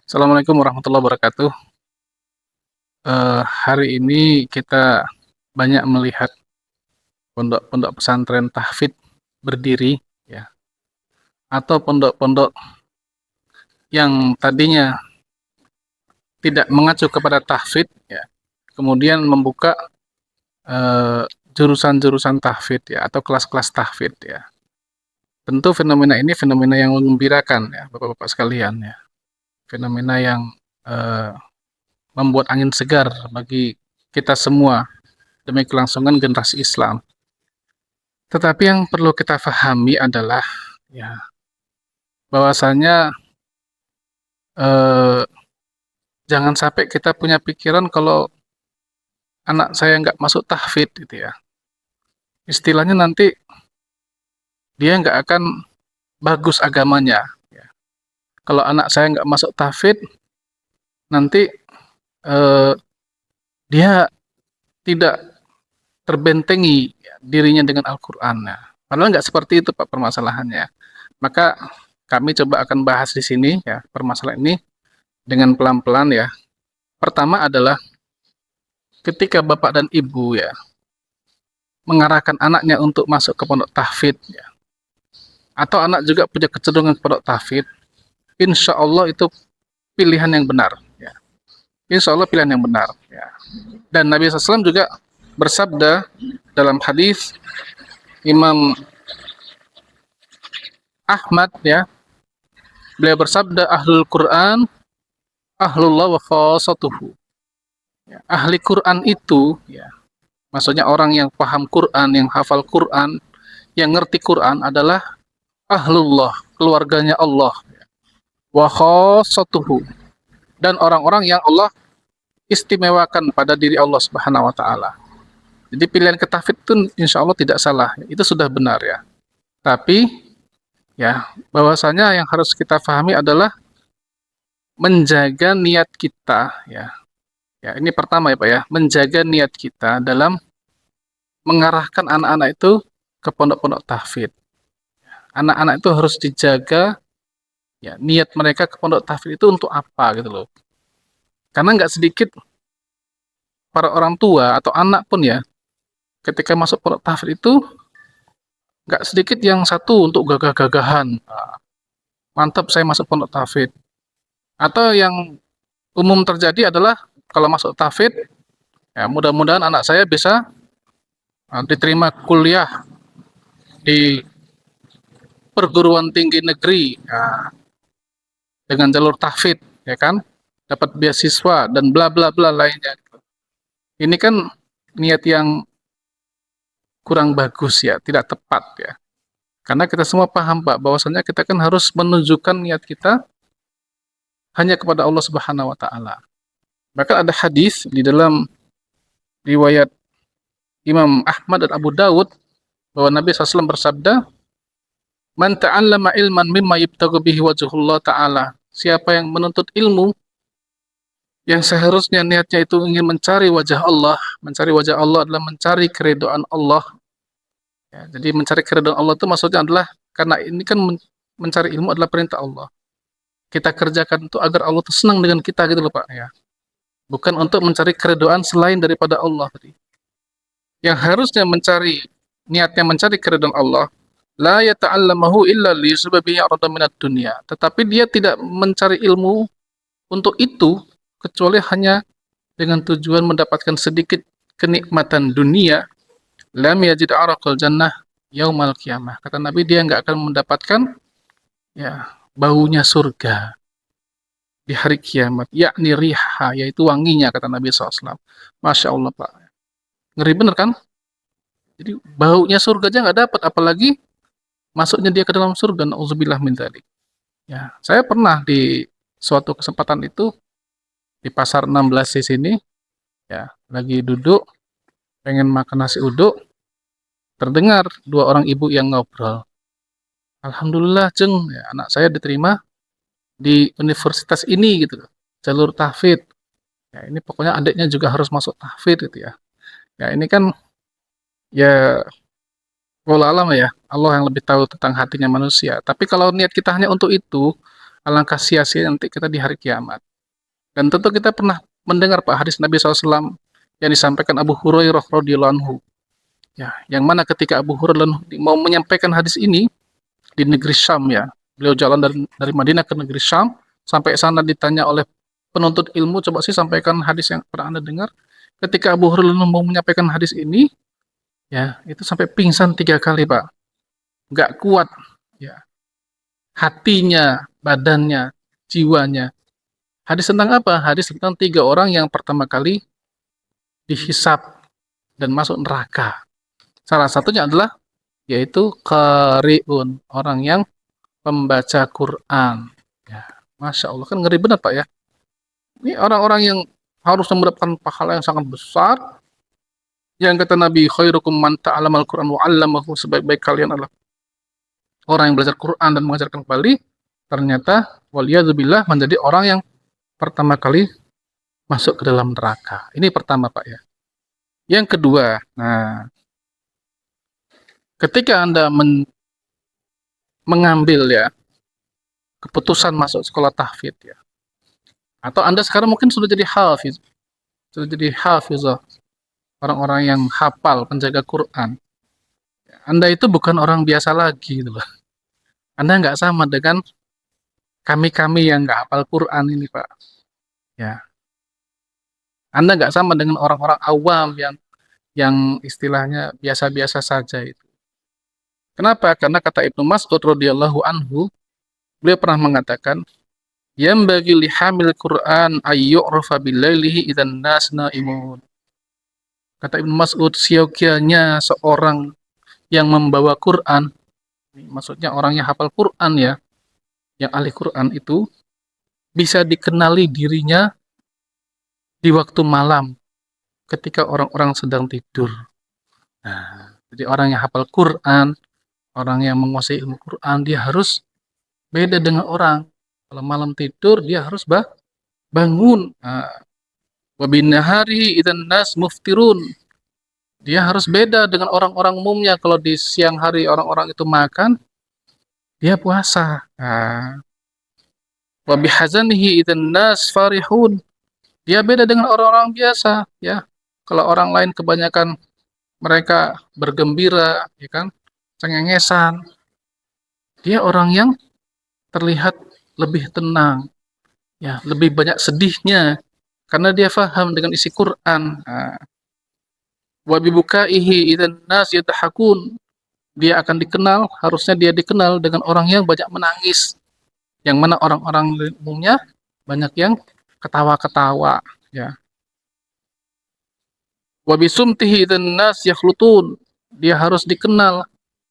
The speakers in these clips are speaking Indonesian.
Assalamualaikum warahmatullahi wabarakatuh. Hari ini kita banyak melihat pondok-pondok pesantren tahfidz berdiri, ya, atau pondok-pondok yang tadinya tidak mengacu kepada tahfidz, ya, kemudian membuka jurusan-jurusan tahfidz, ya, atau kelas-kelas tahfidz, ya. Tentu fenomena ini fenomena yang menggembirakan, ya, Bapak-bapak sekalian, ya. Fenomena yang eh, membuat angin segar bagi kita semua demi kelangsungan generasi Islam. Tetapi yang perlu kita pahami adalah, ya, bahwasanya eh, jangan sampai kita punya pikiran kalau anak saya nggak masuk tahfidz gitu ya. Istilahnya nanti dia nggak akan bagus agamanya. Ya. Kalau anak saya nggak masuk tahfidz, nanti eh, dia tidak terbentengi, ya, dirinya dengan Al-Quran. Nah, padahal nggak seperti itu Pak permasalahannya. Maka kami coba akan bahas di sini, ya, permasalahan ini dengan pelan-pelan, ya. Pertama adalah ketika bapak dan ibu, ya, mengarahkan anaknya untuk masuk ke pondok tahfidz, ya, atau anak juga punya kecenderungan ke pondok tahfidz, insya Allah itu pilihan yang benar, ya. Insya Allah pilihan yang benar, ya. Dan Nabi SAW juga bersabda dalam hadis Imam Ahmad, ya, beliau bersabda, ahlul Quran ahlullah wa khasatuhu, ya, ahli Quran itu, ya, maksudnya orang yang paham Quran, yang hafal Quran, yang ngerti Quran adalah ahlullah, keluarganya Allah, wa khassatuhu, dan orang-orang yang Allah istimewakan pada diri Allah Subhanahu wa taala. Jadi pilihan ke tahfidz itu insya Allah tidak salah, itu sudah benar, ya. Tapi, ya, bahwasanya yang harus kita pahami adalah menjaga niat kita, ya. Ya, ini pertama ya Pak, ya, menjaga niat kita dalam mengarahkan anak-anak itu ke pondok-pondok tahfidz. Anak-anak itu harus dijaga, ya, niat mereka ke pondok tahfidz itu untuk apa gitu loh. Karena nggak sedikit para orang tua atau anak pun, ya, ketika masuk pondok tahfidz itu nggak sedikit yang satu untuk gagah-gagahan. "Ah, mantap saya masuk pondok tahfidz." Atau yang umum terjadi adalah kalau masuk tahfidz, ya, mudah-mudahan anak saya bisa diterima kuliah di perguruan tinggi negeri, ya, dengan jalur tahfidz, ya kan, dapat beasiswa dan bla bla bla lainnya. Ini kan niat yang kurang bagus, ya, tidak tepat, ya. Karena kita semua paham Pak, bahwasanya kita kan harus menunjukkan niat kita hanya kepada Allah Subhanahu wa taala. Bahkan ada hadis di dalam riwayat Imam Ahmad dan Abu Dawud bahwa Nabi SAW bersabda, "Man ta'allama ilman mimma yubtaghu bihi wajhullah ta'ala." Siapa yang menuntut ilmu yang seharusnya niatnya itu ingin mencari wajah Allah, mencari wajah Allah adalah mencari keridhaan Allah. Ya, jadi mencari keridhaan Allah itu maksudnya adalah karena ini kan mencari ilmu adalah perintah Allah. Kita kerjakan itu agar Allah itu senang dengan kita gitu loh Pak, ya. Bukan untuk mencari keridhaan selain daripada Allah tadi. Yang harusnya mencari niatnya mencari keridhaan Allah, la yata'allamahu illa liyusba bihi arada minad dunya. Tetapi dia tidak mencari ilmu untuk itu kecuali hanya dengan tujuan mendapatkan sedikit kenikmatan dunia. Lam yajid araqal jannah yaumal qiyamah. Kata Nabi, dia nggak akan mendapatkan, ya, baunya surga di hari kiamat, yakni riha, yaitu wanginya, kata Nabi SAW. Masya Allah Pak, ngeri bener kan? Jadi baunya surga aja nggak dapat, apalagi masuknya dia ke dalam surga. Nauzubillah min dzalik. Ya, saya pernah di suatu kesempatan itu di pasar 16 di sini, ya, lagi duduk pengen makan nasi uduk, terdengar dua orang ibu yang ngobrol. Alhamdulillah Jeng, ya, anak saya diterima di universitas ini gitu, jalur tahfidz. Ya, ini pokoknya adiknya juga harus masuk tahfidz gitu ya. Ya, ini kan, ya, wallah alam ya, Allah yang lebih tahu tentang hatinya manusia. Tapi kalau niat kita hanya untuk itu, alangkah sia-sia nanti kita di hari kiamat. Dan tentu kita pernah mendengar Pak hadis Nabi SAW yang disampaikan Abu Hurairah radhiyallahu anhu. Ya, yang mana ketika Abu Hurairah mau menyampaikan hadis ini di negeri Syam ya. Beliau jalan dari Madinah ke negeri Syam, sampai sana ditanya oleh penuntut ilmu, coba sih sampaikan hadis yang pernah Anda dengar. Ketika Abu Hurairah mau menyampaikan hadis ini, ya, itu sampai pingsan 3 kali, Pak. Nggak kuat, ya. Hatinya, badannya, jiwanya. Hadis tentang apa? Hadis tentang 3 orang yang pertama kali dihisap dan masuk neraka. Salah satunya adalah yaitu qari'un, orang yang pembaca Quran. Ya, Masya Allah, kan ngeri benar Pak ya. Ini orang-orang yang harus mendapatkan pahala yang sangat besar. Yang kata Nabi, khairukum man ta'alamal Quran wa 'allamahu, sebaik-baik kalian adalah orang yang belajar Quran dan mengajarkan kembali. Ternyata waliyadzubillah menjadi orang yang pertama kali masuk ke dalam neraka. Ini pertama Pak ya. Yang kedua, nah, ketika Anda mengambil ya keputusan masuk sekolah tahfidz ya, atau Anda sekarang mungkin sudah jadi hafizah, orang-orang yang hafal, penjaga Quran. Anda itu bukan orang biasa lagi gitu loh. Anda nggak sama dengan kami-kami yang nggak hafal Quran ini Pak. Ya, Anda nggak sama dengan orang-orang awam yang istilahnya biasa-biasa saja itu. Kenapa? Karena kata Ibnu Mas'ud radhiyallahu anhu, beliau pernah mengatakan, "Yambagi lihamil Qur'an ayyu'rafa bilailihi idzan nas naimun." Kata Ibnu Mas'ud, siokianya seorang yang membawa Quran, maksudnya orang yang hafal Quran ya, yang ahli Quran itu bisa dikenali dirinya di waktu malam ketika orang-orang sedang tidur. Nah, jadi orang yang hafal Quran, orang yang menguasai ilmu Quran, dia harus beda dengan orang. Kalau malam tidur, dia harus bangun. Wabinahari idzan nas muftirun. Dia harus beda dengan orang-orang umumnya. Kalau di siang hari orang-orang itu makan, dia puasa. Wabihazanihi idzan nas farihun. Dia beda dengan orang-orang biasa, ya. Kalau orang lain kebanyakan mereka bergembira, ya kan, cengengesan. Dia orang yang terlihat lebih tenang, ya, lebih banyak sedihnya karena dia faham dengan isi Quran. Wa bibukaihi idzan nas yadhakun. Dia akan dikenal, harusnya dia dikenal dengan orang yang banyak menangis. Yang mana orang-orang umumnya banyak yang ketawa-ketawa, ya. Wa bisumtihi idzan nas yakhlutun. Dia harus dikenal,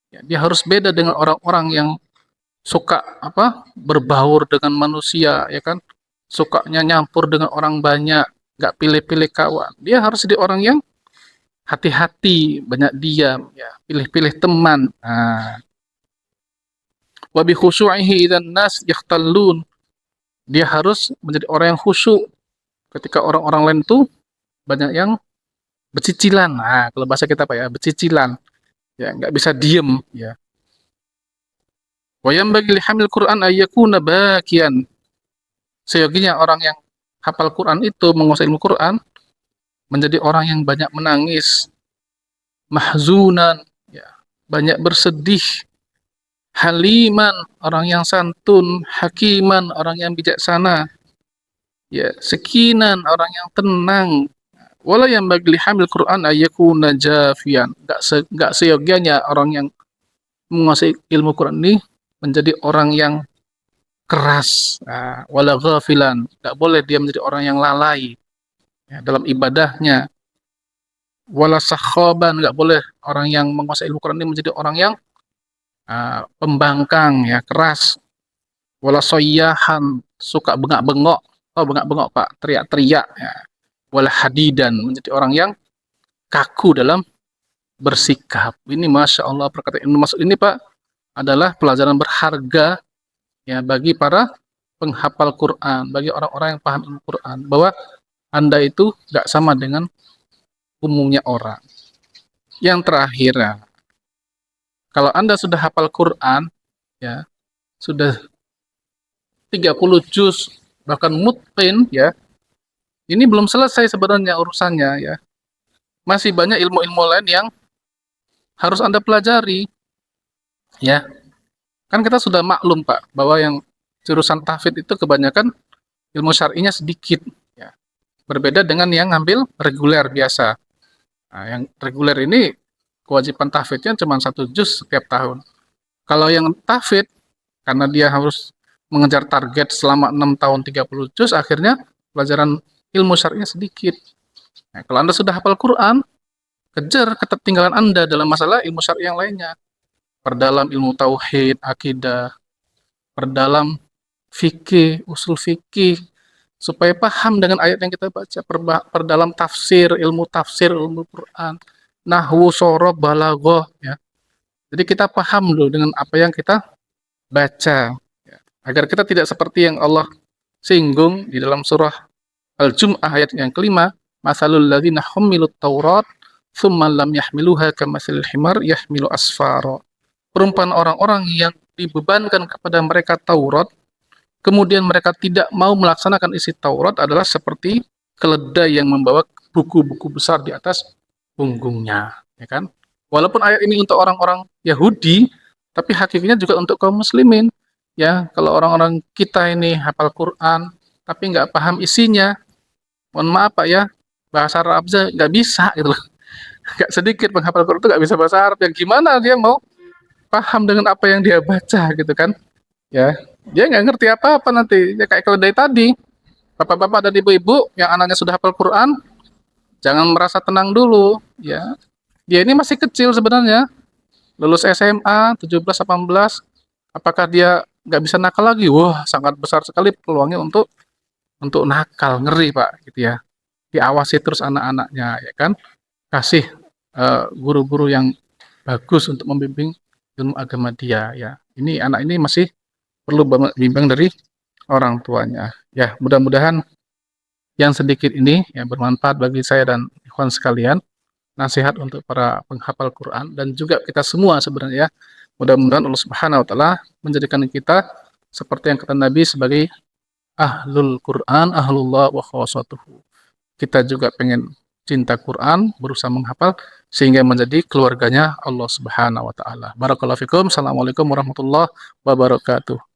ya, dia harus beda dengan orang-orang yang suka berbaur dengan manusia, ya kan, sukanya nyampur dengan orang banyak, nggak pilih-pilih kawan. Dia harus jadi orang yang hati-hati, banyak diam, ya, pilih-pilih teman. Wa bi khusyu'ihi idzan nas yahtallun. Dia harus menjadi orang yang khusyuk ketika orang-orang lain tuh banyak yang bercicilan. Kalau bahasa kita Pak ya, bercicilan. Ya, nggak bisa diem, ya. Wa yanbaghi lihamil Qur'an ayyakuna bakian. Seyoginya orang yang hafal Quran itu, menguasai ilmu Quran, menjadi orang yang banyak menangis, mahzunan, ya, banyak bersedih, haliman, orang yang santun, hakiman, orang yang bijaksana, ya, sekinan, orang yang tenang. Wala yang bagi hamil Quran ayyakuna jafian. Enggak seyogianya orang yang menguasai ilmu Quran ini menjadi orang yang keras, wala ghafilan. Enggak boleh dia menjadi orang yang lalai, ya, dalam ibadahnya. Wala sakhaban, enggak boleh orang yang menguasai ilmu Quran ini menjadi orang yang pembangkang, ya, keras. Wala soyyahan, suka bengak-bengok. Bengak-bengok Pak, teriak-teriak, ya. Wala hadidan, menjadi orang yang kaku dalam bersikap. Ini Masya Allah, perkataan Ibnu Mas'ud ini Pak adalah pelajaran berharga, ya, bagi para penghafal Quran, bagi orang-orang yang paham ilmu Quran, bahwa Anda itu gak sama dengan umumnya orang. Yang terakhir, ya, kalau Anda sudah hafal Quran, ya, sudah 30 juz, bahkan mutqin ya. Ini belum selesai sebenarnya urusannya ya. Masih banyak ilmu-ilmu lain yang harus Anda pelajari ya. Kan kita sudah maklum Pak bahwa yang jurusan tahfidz itu kebanyakan ilmu syar'inya sedikit ya. Berbeda dengan yang ngambil reguler biasa. Nah, yang reguler ini kewajiban tahfidznya cuma 1 juz setiap tahun. Kalau yang tahfidz karena dia harus mengejar target selama 6 tahun 30 juz, akhirnya pelajaran ilmu syar'inya sedikit. Nah, kalau Anda sudah hafal Quran, kejar ketertinggalan Anda dalam masalah ilmu syar'i yang lainnya. Perdalam ilmu tauhid, akidah, perdalam fikih, usul fikih, supaya paham dengan ayat yang kita baca, perdalam tafsir, ilmu Quran, nahwu, sorob, balaghah, ya. Jadi kita paham dulu dengan apa yang kita baca, ya. Agar kita tidak seperti yang Allah singgung di dalam surah Al-Jum'ah ayat yang kelima, masalul ladzina hummilut taurat tsumma lam yahmiluha kamatsalil himar yahmilu asfara. Perumpamaan orang-orang yang dibebankan kepada mereka Taurat, kemudian mereka tidak mau melaksanakan isi Taurat adalah seperti keledai yang membawa buku-buku besar di atas punggungnya, ya kan? Walaupun ayat ini untuk orang-orang Yahudi, tapi hakikatnya juga untuk kaum muslimin. Ya, kalau orang-orang kita ini hafal Quran, tapi nggak paham isinya, mohon maaf Pak ya, bahasa Arab aja nggak bisa gitu loh. Nggak sedikit penghafal Quran itu nggak bisa bahasa Arab. Yang gimana dia mau paham dengan apa yang dia baca gitu kan? Ya, dia nggak ngerti apa-apa nanti. Ya kayak keledai tadi. Bapak-bapak dan ibu-ibu yang anaknya sudah hafal Quran, jangan merasa tenang dulu. Ya, dia ini masih kecil sebenarnya. Lulus SMA 17-18, apakah dia nggak bisa nakal lagi? Wah, sangat besar sekali peluangnya untuk nakal, ngeri Pak, gitu ya. Diawasi terus anak-anaknya, ya kan? Kasih guru-guru yang bagus untuk membimbing ilmu agama dia, ya. Ini anak ini masih perlu bimbing dari orang tuanya. Ya, mudah-mudahan yang sedikit ini ya bermanfaat bagi saya dan ikhwan sekalian. Nasihat untuk para penghafal Quran dan juga kita semua sebenarnya. Mudah-mudahan Allah Subhanahu wa taala menjadikan kita seperti yang kata Nabi sebagai ahlul Quran, ahlullah wa khawassatuhu. Kita juga pengen cinta Quran, berusaha menghafal sehingga menjadi keluarganya Allah Subhanahu wa taala. Barakallahu fikum. Assalamualaikum warahmatullahi wabarakatuh.